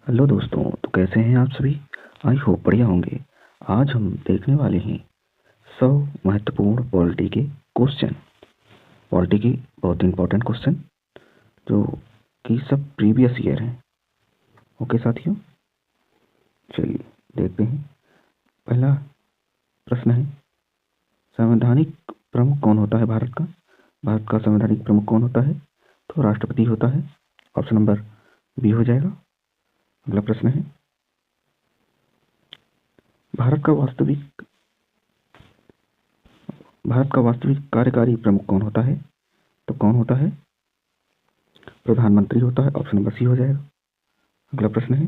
Hello दोस्तों, तो कैसे हैं आप सभी। आई होप बढ़िया होंगे। आज हम देखने वाले हैं 100 महत्वपूर्ण पॉलिटी के क्वेश्चन। पॉलिटी के बहुत इंपॉर्टेंट क्वेश्चन जो कि सब प्रीवियस ईयर हैं। ओके साथियों, चलिए देखते हैं। पहला प्रश्न है, संवैधानिक प्रमुख कौन होता है भारत का। भारत का संवैधानिक प्रमुख कौन होता है? तो राष्ट्रपति होता है। ऑप्शन नंबर बी हो जाएगा। अगला प्रश्न है, भारत का वास्तविक कार्यकारी प्रमुख कौन होता है? तो कौन होता है? प्रधानमंत्री होता है। ऑप्शन नंबर सी हो जाएगा। अगला प्रश्न है,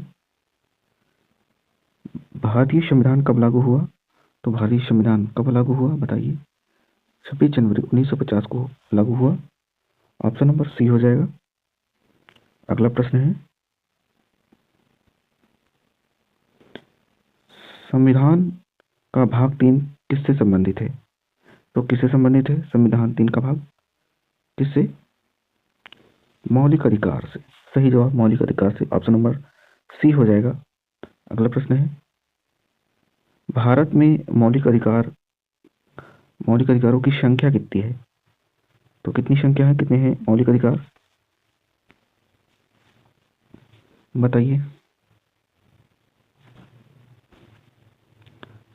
भारतीय संविधान कब लागू हुआ? तो भारतीय संविधान कब लागू हुआ बताइए। 26 जनवरी 1950 को लागू हुआ। ऑप्शन नंबर सी हो जाएगा। अगला प्रश्न है, संविधान का भाग 3 किससे संबंधित है? तो किससे संबंधित है संविधान 3 का भाग? किससे? मौलिक अधिकार से। सही जवाब मौलिक अधिकार से। ऑप्शन नंबर सी हो जाएगा। अगला प्रश्न है, भारत में मौलिक अधिकारों की संख्या कितनी है? तो कितनी संख्या है, कितने हैं मौलिक अधिकार बताइए।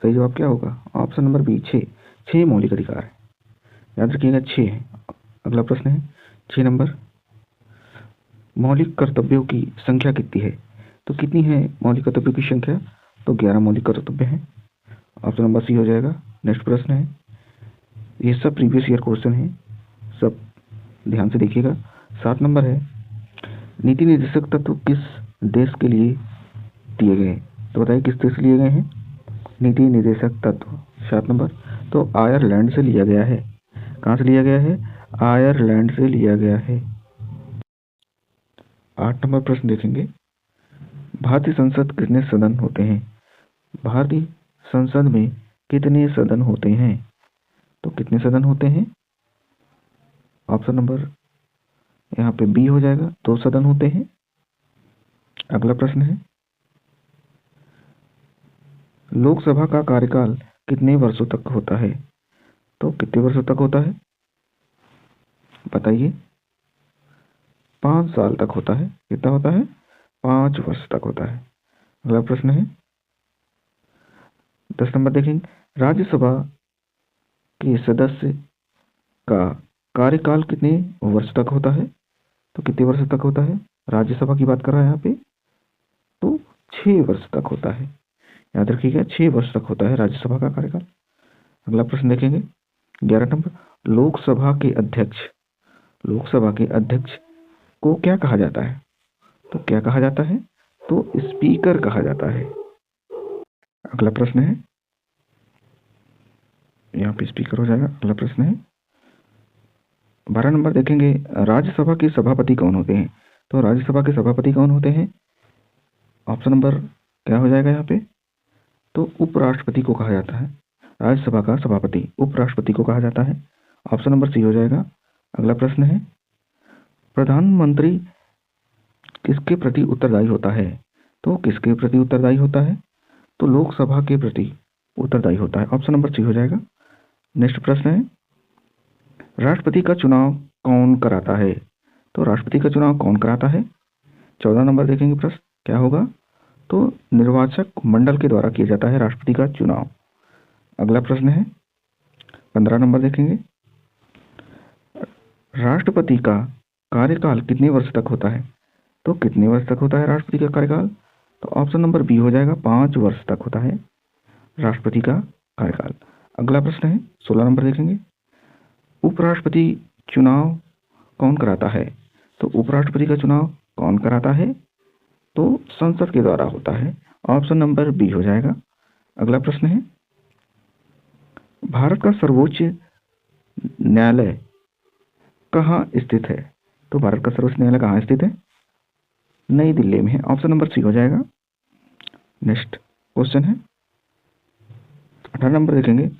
सही जवाब क्या होगा? Option number B 6। 6 मौलिक अधिकार है, याद रखिएगा 6 है। अगला प्रश्न है 6 नंबर, मौलिक कर्तव्यों की संख्या कितनी है? तो कितनी है मौलिक कर्तव्यों की संख्या? तो 11 मौलिक कर्तव्य हैं। ऑप्शन नंबर सी हो जाएगा। नेक्स्ट प्रश्न है, ये सब प्रीवियस ईयर क्वेश्चन है, सब ध्यान से देखिएगा। 7 नंबर है, नीति निर्देशक तत्व किस देश के लिए दिए गए? तो बताइए किस देश के लिए गए हैं नीति निर्देशक तत्व। 7 नंबर, तो आयरलैंड से लिया गया है। कहाँ से लिया गया है? आयरलैंड से लिया गया है। 8 नंबर प्रश्न देखेंगे, भारतीय संसद कितने सदन होते हैं? भारतीय संसद में कितने सदन होते हैं? तो कितने सदन होते हैं? ऑप्शन नंबर यहाँ पे बी हो जाएगा, 2 सदन होते हैं। अगला प्रश्न है, लोकसभा का कार्यकाल कितने वर्षों तक होता है? तो कितने वर्षों तक होता है बताइए। 5 साल तक होता है। कितना होता है? 5 वर्ष तक होता है। अगला प्रश्न है 10 नंबर देखेंगे, राज्यसभा के सदस्य का कार्यकाल कितने वर्ष तक होता है? तो कितने वर्ष तक होता है? राज्यसभा की बात कर रहा है यहाँ पे, तो 6 वर्ष तक होता है। याद रखिएगा 6 वर्ष तक होता है राज्यसभा का कार्यकाल। अगला प्रश्न देखेंगे 11 नंबर, लोकसभा के अध्यक्ष को क्या कहा जाता है? तो क्या कहा जाता है? तो स्पीकर कहा जाता है। अगला प्रश्न है, यहाँ पे स्पीकर हो जाएगा। अगला प्रश्न है 12 नंबर देखेंगे, राज्यसभा के सभापति कौन होते हैं? तो राज्यसभा के सभापति कौन होते हैं? ऑप्शन नंबर क्या हो जाएगा यहाँ पे? तो उपराष्ट्रपति को कहा जाता है। राज्यसभा का सभापति उपराष्ट्रपति को कहा जाता है। ऑप्शन नंबर सी हो जाएगा। अगला प्रश्न है, प्रधानमंत्री किसके प्रति उत्तरदायी होता है? तो किसके प्रति उत्तरदायी होता है? तो लोकसभा के प्रति उत्तरदायी होता है। ऑप्शन नंबर सी हो जाएगा। नेक्स्ट प्रश्न है, राष्ट्रपति का चुनाव कौन कराता है? तो राष्ट्रपति का चुनाव कौन कराता है? 14 नंबर देखेंगे प्रश्न क्या होगा? तो निर्वाचक मंडल के द्वारा किया जाता है राष्ट्रपति का चुनाव। अगला प्रश्न है 15 नंबर देखेंगे, राष्ट्रपति का कार्यकाल कितने वर्ष तक होता है? तो कितने वर्ष तक होता है राष्ट्रपति का कार्यकाल? तो ऑप्शन नंबर बी हो जाएगा, 5 वर्ष तक होता है राष्ट्रपति का कार्यकाल। अगला प्रश्न है 16 नंबर देखेंगे, उपराष्ट्रपति चुनाव कौन कराता है? तो उपराष्ट्रपति का चुनाव कौन कराता है? तो संसद के द्वारा होता है। ऑप्शन नंबर बी हो जाएगा। अगला प्रश्न है, भारत का सर्वोच्च न्यायालय कहाँ स्थित है? तो भारत का सर्वोच्च न्यायालय कहाँ स्थित है? नई दिल्ली में है। ऑप्शन नंबर सी हो जाएगा। नेक्स्ट क्वेश्चन है 18 नंबर देखेंगे,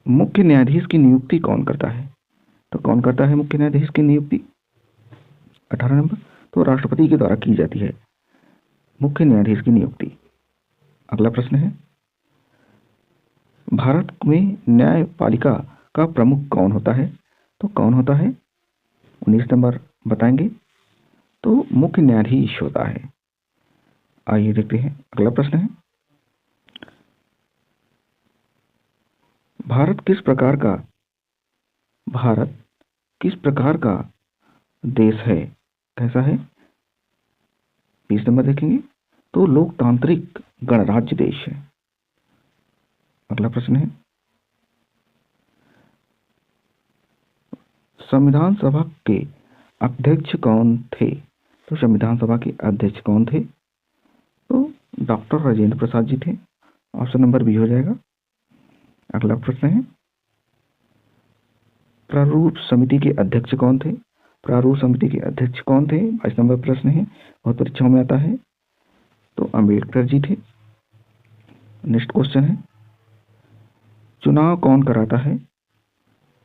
मुख्य न्यायाधीश की नियुक्ति कौन करता है? तो कौन करता है मुख्य न्यायाधीश की नियुक्ति? 18 नंबर, तो राष्ट्रपति के द्वारा की जाती है मुख्य न्यायाधीश की नियुक्ति। अगला प्रश्न है, भारत में न्यायपालिका का प्रमुख कौन होता है? तो कौन होता है? 19 नंबर बताएंगे। तो मुख्य न्यायाधीश होता है। आइए देखते हैं अगला प्रश्न है, भारत किस प्रकार का देश है? कैसा है? 20 नंबर देखेंगे। तो लोकतांत्रिक गणराज्य देश है। अगला प्रश्न है, संविधान सभा के अध्यक्ष कौन थे? तो संविधान सभा के अध्यक्ष कौन थे? तो डॉक्टर राजेंद्र प्रसाद जी थे। ऑप्शन नंबर बी हो जाएगा। अगला प्रश्न है, प्रारूप समिति के अध्यक्ष कौन थे? प्रारूप समिति के अध्यक्ष कौन थे? 22 नंबर प्रश्न है, बहुत परीक्षाओं में आता है। तो अंबेडकर जी थे। नेक्स्ट क्वेश्चन है, चुनाव कौन कराता है?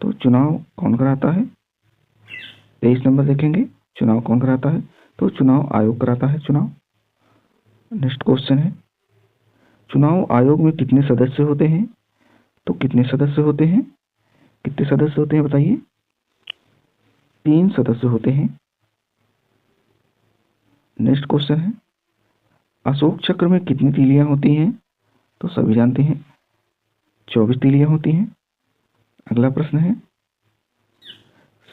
तो चुनाव कौन कराता है? 23 नंबर देखेंगे। चुनाव कौन कराता है? तो चुनाव आयोग कराता है चुनाव। नेक्स्ट क्वेश्चन है, चुनाव आयोग में कितने सदस्य होते हैं? तो कितने सदस्य होते हैं? कितने सदस्य होते हैं बताइए? 3 सदस्य होते हैं। नेक्स्ट क्वेश्चन है, अशोक चक्र में कितनी तीलियां होती हैं? तो सभी जानते हैं 24 तीलियां होती हैं। अगला प्रश्न है,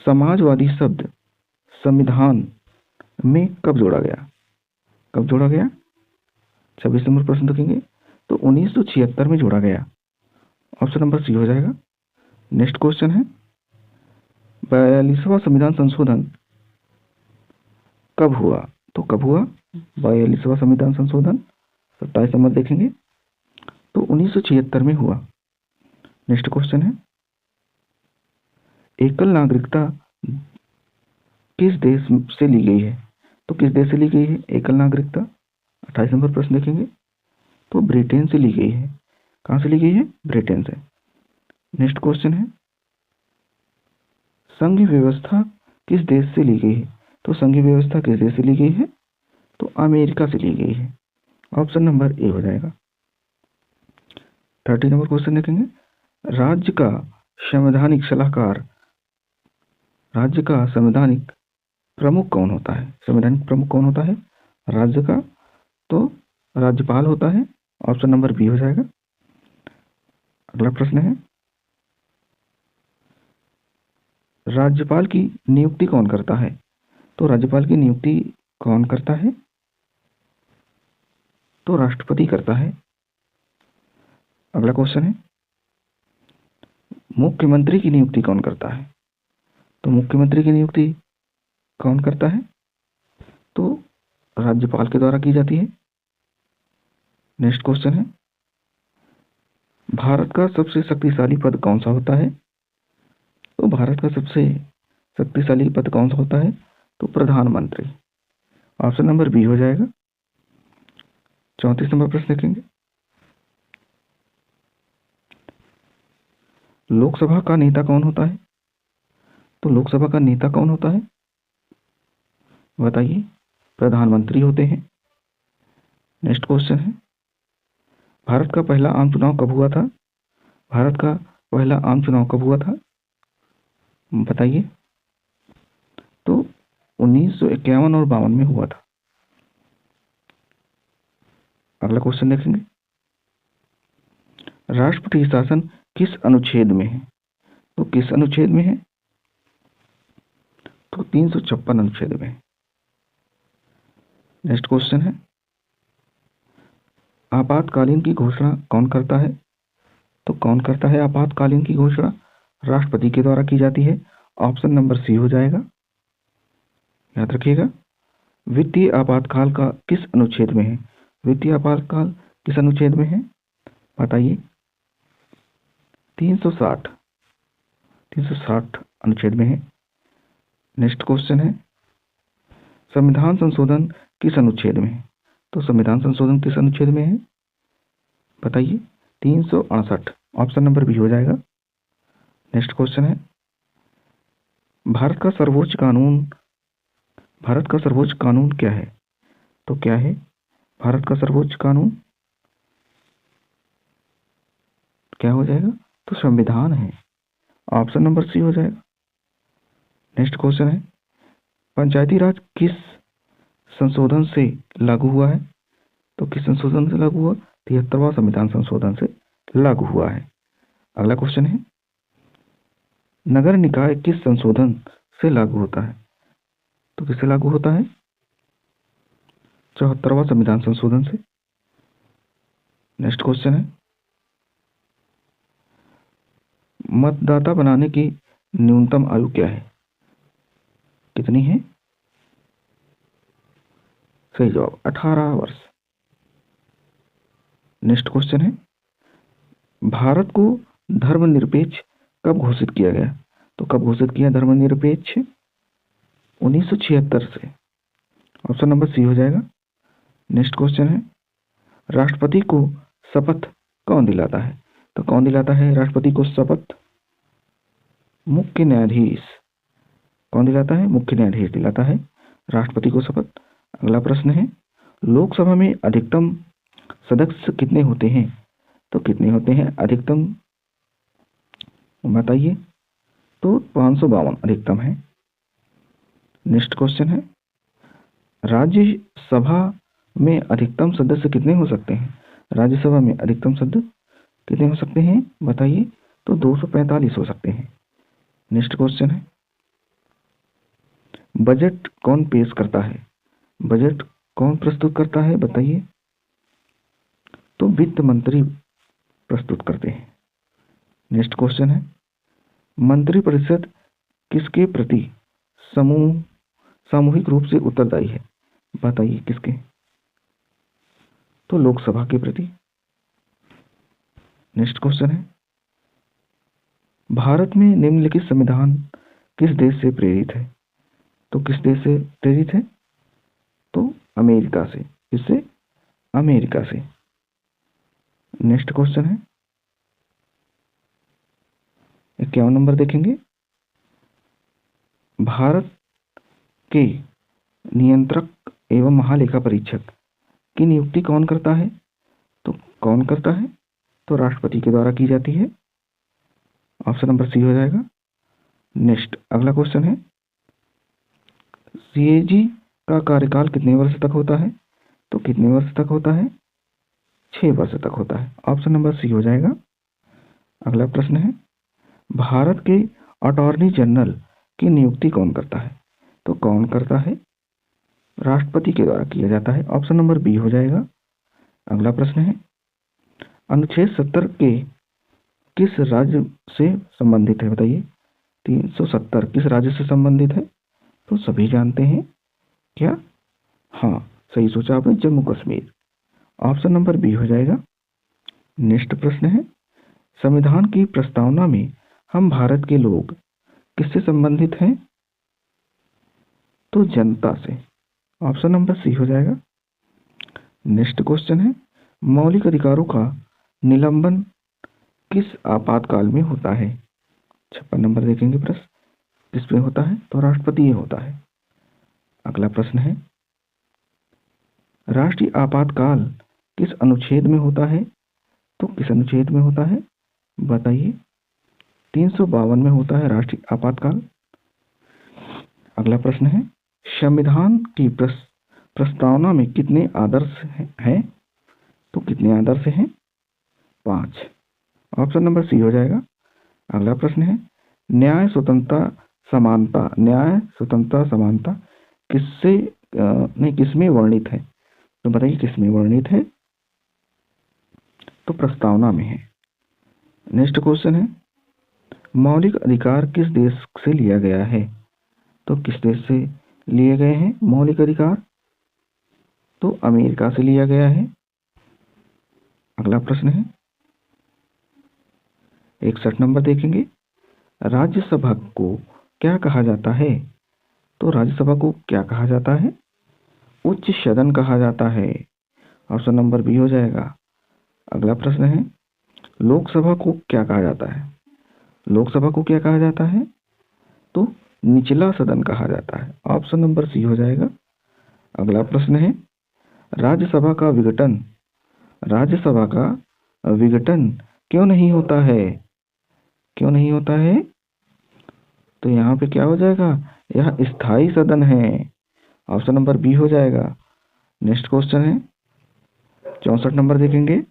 समाजवादी शब्द संविधान में कब जोड़ा गया? कब जोड़ा गया? 26 नंबर प्रश्न देखेंगे। तो 1976 में जोड़ा गया। ऑप्शन नंबर सी हो जाएगा। नेक्स्ट क्वेश्चन है, 42वां संविधान संशोधन कब हुआ? तो कब हुआ 42वां संविधान संशोधन? 27 नंबर देखेंगे। तो 1976 में हुआ। नेक्स्ट क्वेश्चन है, एकल नागरिकता किस देश से ली गई है? तो किस देश से ली गई है एकल नागरिकता? 28 नंबर प्रश्न देखेंगे। तो ब्रिटेन से ली गई है। कहां से ली गई है? ब्रिटेन से। नेक्स्ट क्वेश्चन है, संघ व्यवस्था किस देश से ली गई है? तो संघ व्यवस्था किस देश से ली गई है? तो अमेरिका से ली गई है। ऑप्शन नंबर ए हो जाएगा। 30 नंबर क्वेश्चन देखेंगे, राज्य का संवैधानिक सलाहकार, राज्य का संवैधानिक प्रमुख कौन होता है? संवैधानिक प्रमुख कौन होता है राज्य का? तो राज्यपाल होता है। ऑप्शन नंबर बी हो जाएगा। अगला प्रश्न है, राज्यपाल की नियुक्ति कौन करता है? तो राज्यपाल की नियुक्ति कौन करता है? तो राष्ट्रपति करता है। अगला क्वेश्चन है, मुख्यमंत्री की नियुक्ति कौन करता है? तो मुख्यमंत्री की नियुक्ति कौन करता है? तो राज्यपाल के द्वारा की जाती है। नेक्स्ट क्वेश्चन है, भारत का सबसे शक्तिशाली पद कौन सा होता है? तो भारत का सबसे शक्तिशाली पद कौन सा होता है? तो प्रधानमंत्री। ऑप्शन नंबर बी हो जाएगा। 34 नंबर प्रश्न देखेंगे, लोकसभा का नेता कौन होता है? तो लोकसभा का नेता कौन होता है बताइए? प्रधानमंत्री होते हैं। नेक्स्ट क्वेश्चन है, भारत का पहला आम चुनाव कब हुआ था? भारत का पहला आम चुनाव कब हुआ था बताइए? तो 1951 और 52 में हुआ था। अगला क्वेश्चन देखेंगे, राष्ट्रपति शासन किस अनुच्छेद में है? तो किस अनुच्छेद में है? तो 356 अनुच्छेद में है। नेक्स्ट क्वेश्चन है, आपातकालीन की घोषणा कौन करता है? तो कौन करता है आपातकालीन की घोषणा? राष्ट्रपति के द्वारा की जाती है। ऑप्शन नंबर सी हो जाएगा। याद रखिएगा। वित्तीय आपातकाल का किस अनुच्छेद में है? वित्तीय आपातकाल किस अनुच्छेद में है बताइए? 360 अनुच्छेद में है। नेक्स्ट क्वेश्चन है, संविधान संशोधन किस अनुच्छेद में है? तो संविधान संशोधन किस अनुच्छेद में है बताइए? 368। ऑप्शन नंबर बी हो जाएगा। नेक्स्ट क्वेश्चन है, भारत का सर्वोच्च कानून क्या है? तो क्या है भारत का सर्वोच्च कानून क्या हो जाएगा? तो संविधान है। ऑप्शन नंबर सी हो जाएगा। नेक्स्ट क्वेश्चन है, पंचायती राज किस संशोधन से लागू हुआ है? तो किस संशोधन से लागू हुआ? 73वां संविधान संशोधन से लागू हुआ है। अगला क्वेश्चन है, नगर निकाय किस संशोधन से लागू होता है? तो किससे लागू होता है? 74वां संविधान संशोधन से। नेक्स्ट क्वेश्चन है, मतदाता बनाने की न्यूनतम आयु क्या है? कितनी है? सही जवाब 18 वर्ष। नेक्स्ट क्वेश्चन है, भारत को धर्मनिरपेक्ष कब घोषित किया गया? तो कब घोषित किया धर्मनिरपेक्ष? 1976 से। ऑप्शन नंबर सी हो जाएगा। नेक्स्ट क्वेश्चन है, राष्ट्रपति को शपथ कौन दिलाता है? तो कौन दिलाता है राष्ट्रपति को शपथ? मुख्य न्यायाधीश। कौन दिलाता है? मुख्य न्यायाधीश दिलाता है राष्ट्रपति को शपथ। अगला प्रश्न है, लोकसभा में अधिकतम सदस्य कितने होते हैं? तो कितने होते हैं अधिकतम, बताइए। तो 552 अधिकतम है। नेक्स्ट क्वेश्चन है, राज्यसभा में अधिकतम सदस्य कितने हो सकते हैं? राज्यसभा में अधिकतम सदस्य कितने हो सकते हैं, बताइए। तो 245 हो सकते हैं। नेक्स्ट क्वेश्चन है, बजट कौन पेश करता है? बजट कौन प्रस्तुत करता है, बताइए। तो वित्त मंत्री प्रस्तुत करते हैं। नेक्स्ट क्वेश्चन है, मंत्रिपरिषद किसके प्रति सामूहिक रूप से उत्तरदायी है? बताइए किसके? तो लोकसभा के प्रति। नेक्स्ट क्वेश्चन है, भारत में निम्नलिखित संविधान किस देश से प्रेरित है? तो किस देश से प्रेरित है? तो अमेरिका से। किससे? अमेरिका से। नेक्स्ट क्वेश्चन है, 51 नंबर देखेंगे, भारत के नियंत्रक एवं महालेखा परीक्षक की नियुक्ति कौन करता है? तो कौन करता है? तो राष्ट्रपति के द्वारा की जाती है। ऑप्शन नंबर सी हो जाएगा। नेक्स्ट अगला क्वेश्चन है, सीएजी का कार्यकाल कितने वर्ष तक होता है? तो कितने वर्ष तक होता है? 6 वर्ष तक होता है। ऑप्शन नंबर सी हो जाएगा। अगला प्रश्न है, भारत के अटॉर्नी जनरल की नियुक्ति कौन करता है? तो कौन करता है? राष्ट्रपति के द्वारा किया जाता है। ऑप्शन नंबर बी हो जाएगा। अगला प्रश्न है, अनुच्छेद 70 के किस राज्य से संबंधित है? बताइए। 370 किस राज्य से संबंधित है? तो सभी जानते हैं क्या? हाँ, सही सोचा आपने, Jammu Kashmir. Option number B हो जाएगा। नेक्स्ट प्रश्न है, संविधान की प्रस्तावना में हम भारत के लोग किससे संबंधित हैं? तो जनता से। ऑप्शन नंबर सी हो जाएगा। नेक्स्ट क्वेश्चन है, मौलिक अधिकारों का निलंबन किस आपातकाल में होता है? 56 नंबर देखेंगे प्रश्न, किस में होता है? तो राष्ट्रपति होता है। अगला प्रश्न है, राष्ट्रीय आपातकाल किस अनुच्छेद में होता है? तो किस अनुच्छेद में होता है, बताइए। 352 में होता है राष्ट्रीय आपातकाल। अगला प्रश्न है, संविधान की प्रस्तावना में कितने आदर्श हैं? तो कितने आदर्श हैं? 5। ऑप्शन नंबर सी हो जाएगा। अगला प्रश्न है, न्याय स्वतंत्रता समानता, न्याय स्वतंत्रता समानता किससे नहीं किसमें वर्णित है? तो बताइए किसमें वर्णित है? तो प्रस्तावना में है। नेक्स्ट क्वेश्चन है, मौलिक अधिकार किस देश से लिया गया है? तो किस देश से लिए गए हैं मौलिक अधिकार? तो अमेरिका से लिया गया है। अगला प्रश्न है, 61 नंबर देखेंगे, राज्यसभा को क्या कहा जाता है? तो राज्यसभा को क्या कहा जाता है? उच्च सदन कहा जाता है। ऑप्शन नंबर बी हो जाएगा। अगला प्रश्न है, लोकसभा को क्या कहा जाता है? लोकसभा को क्या कहा जाता है? तो निचला सदन कहा जाता है। ऑप्शन नंबर सी हो जाएगा। अगला प्रश्न है, राज्यसभा का विघटन, राज्यसभा का विघटन क्यों नहीं होता है? क्यों नहीं होता है? तो यहाँ पे क्या हो जाएगा? यह स्थायी सदन है। ऑप्शन नंबर बी हो जाएगा। नेक्स्ट क्वेश्चन है 64 नंबर देखेंगे।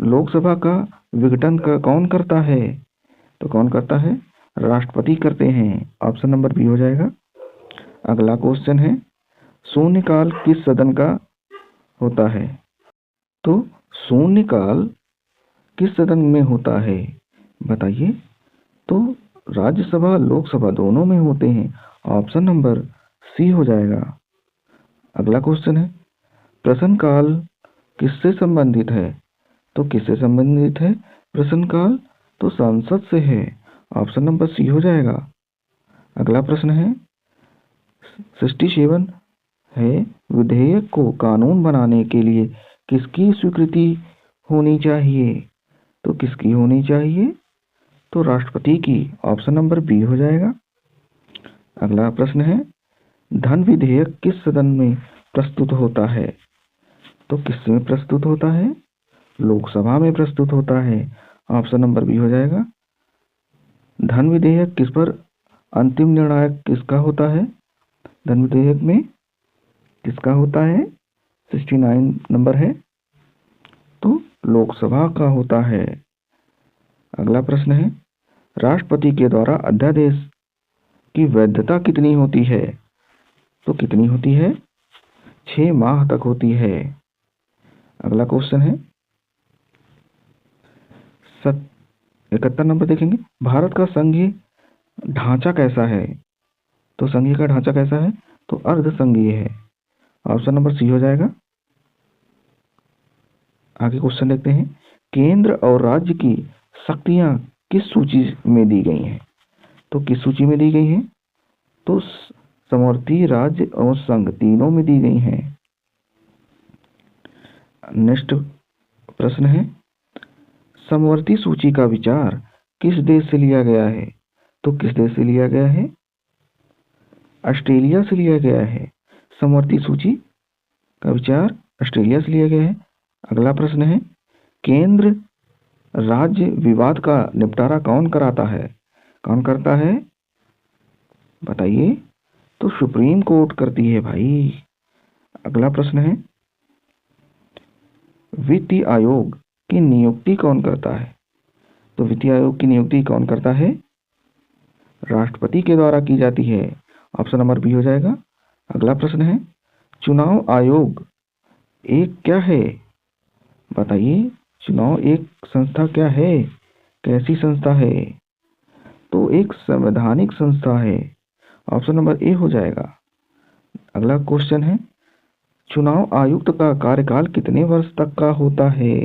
लोकसभा का विघटन कौन करता है? तो कौन करता है? राष्ट्रपति करते हैं। ऑप्शन नंबर बी हो जाएगा। अगला क्वेश्चन है शून्यकाल किस सदन का होता है? तो शून्यकाल किस सदन में होता है बताइए? तो राज्यसभा लोकसभा दोनों में होते हैं। ऑप्शन नंबर सी हो जाएगा। अगला क्वेश्चन है प्रश्नकाल किससे संबंधित है? तो किससे संबंधित है प्रश्नकाल? तो संसद से है। ऑप्शन नंबर सी हो जाएगा। अगला प्रश्न है 67 है विधेयक को कानून बनाने के लिए किसकी स्वीकृति होनी चाहिए? तो किसकी होनी चाहिए? तो राष्ट्रपति की। ऑप्शन नंबर बी हो जाएगा। अगला प्रश्न है धन विधेयक किस सदन में प्रस्तुत होता है? तो किसमें प्रस्तुत होता है? लोकसभा में प्रस्तुत होता है। ऑप्शन नंबर बी हो जाएगा। धन विधेयक किस पर अंतिम निर्णायक किसका होता है? धन विधेयक में किसका होता है? 69 नंबर है तो लोकसभा का होता है। अगला प्रश्न है राष्ट्रपति के द्वारा अध्यादेश की वैधता कितनी होती है? तो कितनी होती है? 6 माह तक होती है। अगला क्वेश्चन है 71 नंबर देखेंगे। भारत का संघीय ढांचा कैसा है? तो संघीय का ढांचा कैसा है? तो अर्ध संघीय है। ऑप्शन नंबर सी हो जाएगा। आगे क्वेश्चन देखते हैं केंद्र और राज्य की शक्तियां किस सूची में दी गई हैं? तो किस सूची में दी गई हैं? तो समवर्ती राज्य और संघ तीनों में दी गई हैं। नेक्स्ट प्रश्न है समवर्ती सूची का विचार किस देश से लिया गया है? तो किस देश से लिया गया है? ऑस्ट्रेलिया से लिया गया है। समवर्ती सूची का विचार ऑस्ट्रेलिया से लिया गया है। अगला प्रश्न है केंद्र राज्य विवाद का निपटारा कौन कराता है? कौन करता है बताइए? तो सुप्रीम कोर्ट करती है भाई। अगला प्रश्न है वित्तीय आयोग की नियुक्ति कौन करता है? तो वित्तीय आयोग की नियुक्ति कौन करता है? राष्ट्रपति के द्वारा की जाती है। ऑप्शन नंबर बी हो जाएगा। अगला प्रश्न है चुनाव आयोग एक क्या है बताइए? चुनाव एक संस्था क्या है? कैसी संस्था है? तो एक संवैधानिक संस्था है। ऑप्शन नंबर ए हो जाएगा। अगला क्वेश्चन है चुनाव आयुक्त का कार्यकाल कितने वर्ष तक का होता है?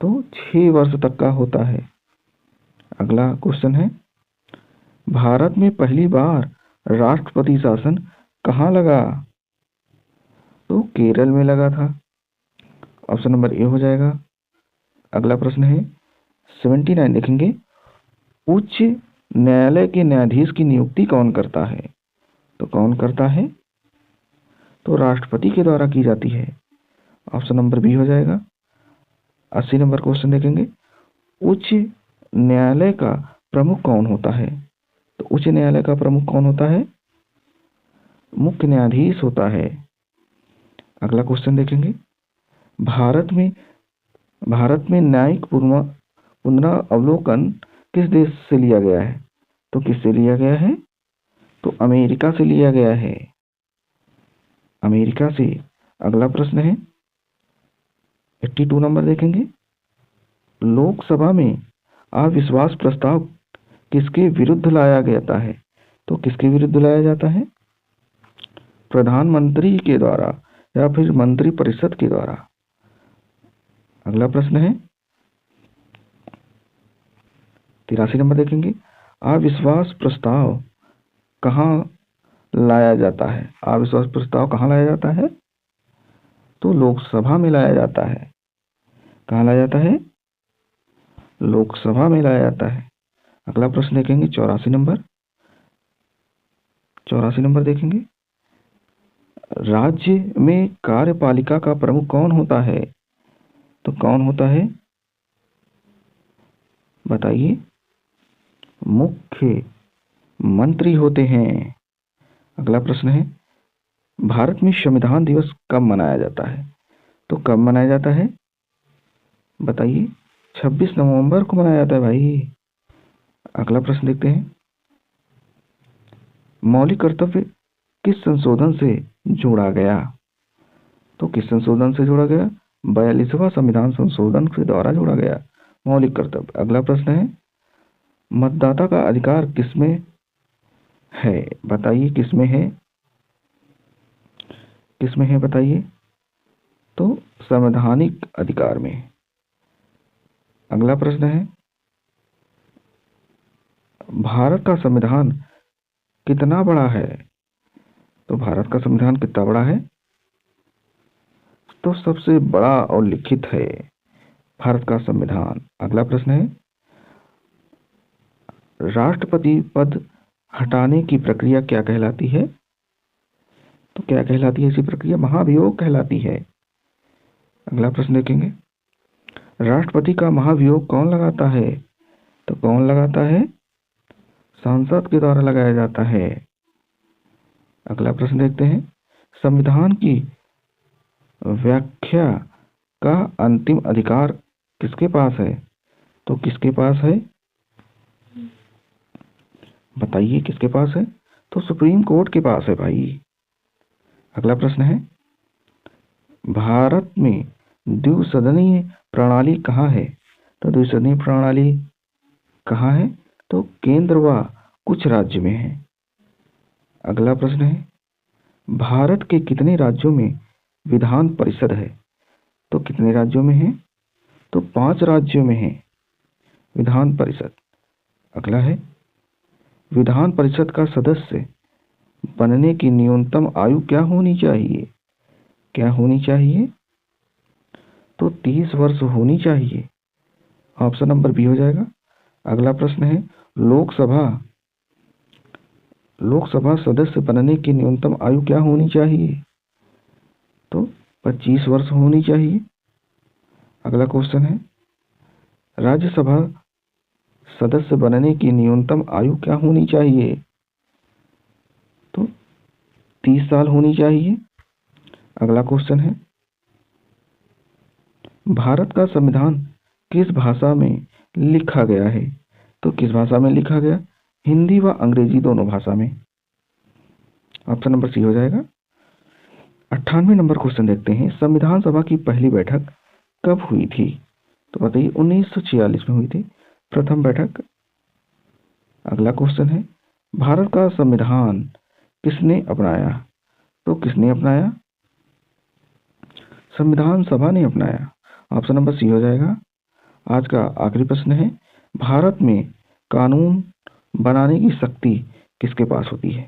तो 6 वर्ष तक का होता है। अगला क्वेश्चन है भारत में पहली बार राष्ट्रपति शासन कहाँ लगा? तो केरल में लगा था। ऑप्शन नंबर ए हो जाएगा। अगला प्रश्न है 79 देखेंगे उच्च न्यायालय के न्यायाधीश की नियुक्ति कौन करता है? तो कौन करता है? तो राष्ट्रपति के द्वारा की जाती है। ऑप्शन नंबर बी हो जाएगा। 80 नंबर क्वेश्चन देखेंगे उच्च न्यायालय का प्रमुख कौन होता है? तो उच्च न्यायालय का प्रमुख कौन होता है? मुख्य न्यायाधीश होता है। अगला क्वेश्चन देखेंगे भारत में न्यायिक पुनरावलोकन किस देश से लिया गया है? तो किससे लिया गया है? तो अमेरिका से लिया गया है। अमेरिका से। अगला प्रश्न है 82 नंबर देखेंगे लोकसभा में अविश्वास प्रस्ताव किसके विरुद्ध लाया जाता है? तो किसके विरुद्ध लाया जाता है? प्रधानमंत्री के द्वारा या फिर मंत्रिपरिषद के द्वारा। अगला प्रश्न है 83 नंबर देखेंगे अविश्वास प्रस्ताव कहाँ लाया जाता है? अविश्वास प्रस्ताव कहाँ लाया जाता है? तो लोकसभा में लाया जाता है। कहाँ लाया जाता है? लोकसभा में लाया जाता है। अगला प्रश्न देखेंगे 84 नंबर। 84 नंबर देखेंगे राज्य में कार्यपालिका का प्रमुख कौन होता है? तो कौन होता है बताइए? मुख्य मंत्री होते हैं। अगला प्रश्न है, भारत में संविधान दिवस कब मनाया जाता है? तो कब मनाया जाता है बताइए? 26 नवंबर को मनाया जाता है भाई। अगला प्रश्न देखते हैं, मौलिक कर्तव्य किस संशोधन से जोड़ा गया? तो किस संशोधन से जोड़ा गया? 42वां संविधान संशोधन के द्वारा जोड़ा गया मौलिक कर्तव्य। अगला प्रश्न है, मतदाता का अधिकार किसमें है? बताइए किसमें है? किसमें है बताइए? तो संवैधानिक अधिकार में। अगला प्रश्न है, भारत का संविधान कितना बड़ा है? तो भारत का संविधान कितना बड़ा है? तो सबसे बड़ा और लिखित है भारत का संविधान। अगला प्रश्न है, राष्ट्रपति पद हटाने की प्रक्रिया क्या कहलाती है? तो क्या कहलाती है ऐसी प्रक्रिया? महाभियोग कहलाती है। अगला प्रश्न देखेंगे, राष्ट्रपति का महाभियोग कौन लगाता है? तो कौन लगाता है? संसद के द्वारा लगाया जाता है। अगला प्रश्न देखते हैं, संविधान की व्याख्या का अंतिम अधिकार किसके पास है? तो किसके पास है बताइए? किसके पास है? तो सुप्रीम कोर्ट के पास है भाई। अगला प्रश्न है, भारत में द्विसदनीय प्रणाली कहाँ है? तो द्विसदनीय प्रणाली कहाँ है? तो केंद्र व कुछ राज्य में है। अगला प्रश्न है, भारत के कितने राज्यों में विधान परिषद है? तो कितने राज्यों में है? तो 5 राज्यों में है विधान परिषद। अगला है, विधान परिषद का सदस्य बनने की न्यूनतम आयु क्या होनी चाहिए? क्या होनी चाहिए? तो 30 वर्ष होनी चाहिए। ऑप्शन नंबर बी हो जाएगा। अगला प्रश्न है, लोकसभा सदस्य बनने की न्यूनतम आयु क्या होनी चाहिए? तो 25 वर्ष होनी चाहिए। अगला क्वेश्चन है, राज्यसभा सदस्य बनने की न्यूनतम आयु क्या होनी चाहिए? तो 30 साल होनी चाहिए। अगला क्वेश्चन है, भारत का संविधान किस भाषा में लिखा गया है? तो किस भाषा में लिखा गया? हिंदी व अंग्रेजी दोनों भाषा में। ऑप्शन नंबर सी हो जाएगा। 98 नंबर क्वेश्चन देखते हैं, संविधान सभा की पहली बैठक कब हुई थी? तो बताइए 1946 में हुई थी प्रथम बैठक। अगला क्वेश्चन है, भारत का संविधान किसने अपनाया? तो किसने अपनाया? संविधान सभा ने अपनाया। ऑप्शन नंबर सी हो जाएगा। आज का आखिरी प्रश्न है, भारत में कानून बनाने की शक्ति किसके पास होती है?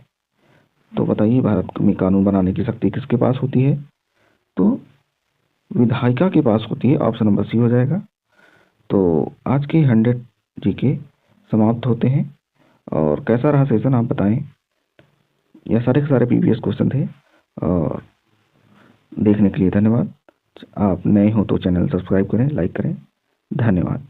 तो बताइए, भारत में कानून बनाने की शक्ति किसके पास होती है? तो विधायिका के पास होती है। ऑप्शन नंबर सी हो जाएगा। तो आज के 100 जीके समाप्त होते हैं। और कैसा रहा सेशन आप बताएं। यह सारे के सारे प्रीवियस क्वेश्चन थे। और देखने के लिए धन्यवाद। आप नए हो तो चैनल सब्सक्राइब करें, लाइक करें। धन्यवाद।